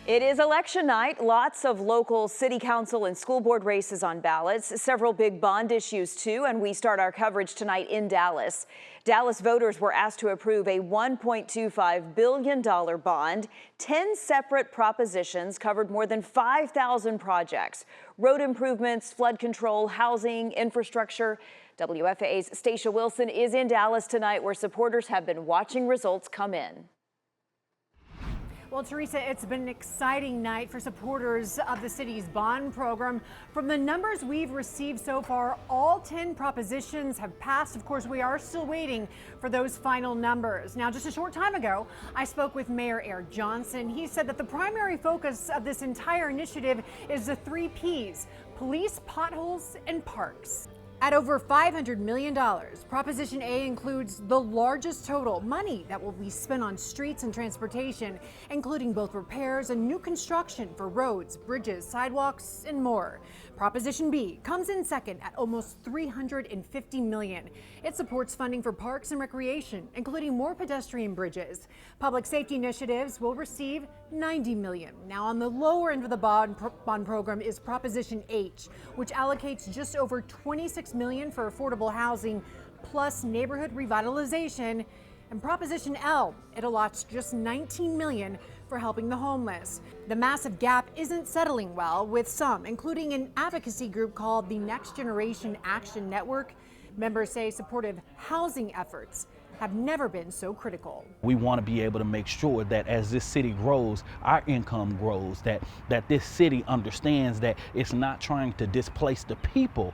It is election night. Lots of local city council and school board races on ballots, several big bond issues too, and we start our coverage tonight in Dallas. Dallas voters were asked to approve a $1.25 billion bond. 10 separate propositions covered more than 5,000 projects: road improvements, flood control, housing, infrastructure. WFAA's Stacia Wilson is in Dallas tonight, where supporters have been watching results come in. Well, Teresa, it's been an exciting night for supporters of the city's bond program. From the numbers we've received so far, all 10 propositions have passed. Of course, we are still waiting for those final numbers. Now, just a short time ago, I spoke with Mayor Eric Johnson. He said that the primary focus of this entire initiative is the 3 Ps: police, potholes, and parks. At over $500 million, Proposition A includes the largest total money that will be spent on streets and transportation, including both repairs and new construction for roads, bridges, sidewalks, and more. Proposition B comes in second at almost $350 million. It supports funding for parks and recreation, including more pedestrian bridges. Public safety initiatives will receive $90 million. Now, on the lower end of the bond program is Proposition H, which allocates just over $26 million for affordable housing plus neighborhood revitalization. And Proposition L, it allots just $19 million for helping the homeless. The massive gap isn't settling well, with some, including an advocacy group called the Next Generation Action Network. Members say supportive housing efforts have never been so critical. We want to be able to make sure that as this city grows, our income grows, that this city understands that it's not trying to displace the people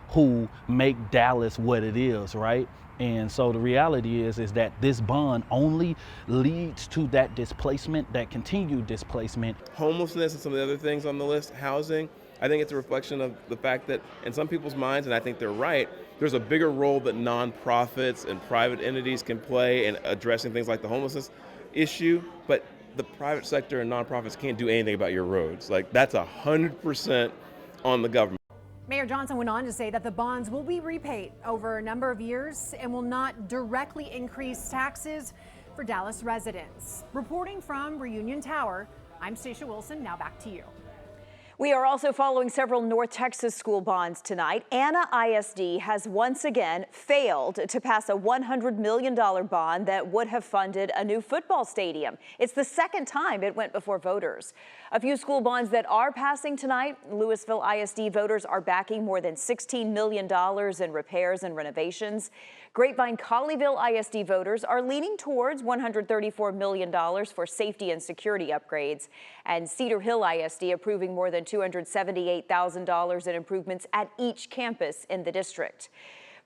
who make Dallas what it is, right? And so the reality is that this bond only leads to that displacement, that continued displacement. Homelessness and some of the other things on the list, housing, I think it's a reflection of the fact that in some people's minds, and I think they're right, there's a bigger role that nonprofits and private entities can play in addressing things like the homelessness issue, but the private sector and nonprofits can't do anything about your roads. Like, that's 100% on the government. Mayor Johnson went on to say that the bonds will be repaid over a number of years and will not directly increase taxes for Dallas residents. Reporting from Reunion Tower, I'm Stacia Wilson. Now back to you. We are also following several North Texas school bonds tonight. Anna ISD has once again failed to pass a $100 million bond that would have funded a new football stadium. It's the second time it went before voters. A few school bonds that are passing tonight: Louisville ISD voters are backing more than $16 million in repairs and renovations. Grapevine Colleyville ISD voters are leaning towards $134 million for safety and security upgrades. And Cedar Hill ISD approving more than $278,000 in improvements at each campus in the district.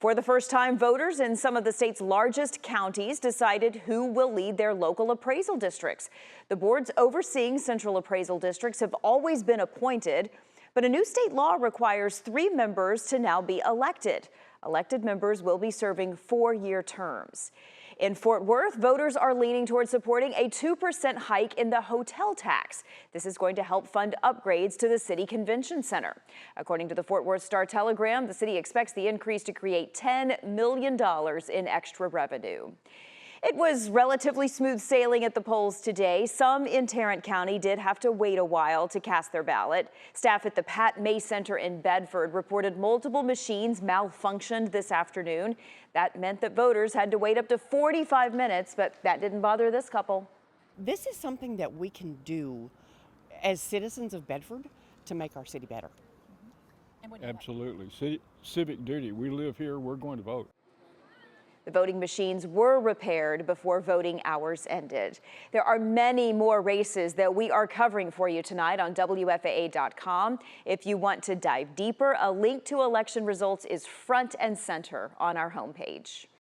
For the first time, voters in some of the state's largest counties decided who will lead their local appraisal districts. The boards overseeing central appraisal districts have always been appointed, but a new state law requires 3 members to now be elected. Elected members will be serving 4-year terms. In Fort Worth, voters are leaning towards supporting a 2% hike in the hotel tax. This is going to help fund upgrades to the city convention center. According to the Fort Worth Star-Telegram, the city expects the increase to create $10 million in extra revenue. It was relatively smooth sailing at the polls today. Some in Tarrant County did have to wait a while to cast their ballot. Staff at the Pat May Center in Bedford reported multiple machines malfunctioned this afternoon. That meant that voters had to wait up to 45 minutes, but that didn't bother this couple. This is something that we can do as citizens of Bedford to make our city better. Absolutely. Civic duty. We live here, we're going to vote. The voting machines were repaired before voting hours ended. There are many more races that we are covering for you tonight on WFAA.com. If you want to dive deeper, a link to election results is front and center on our homepage.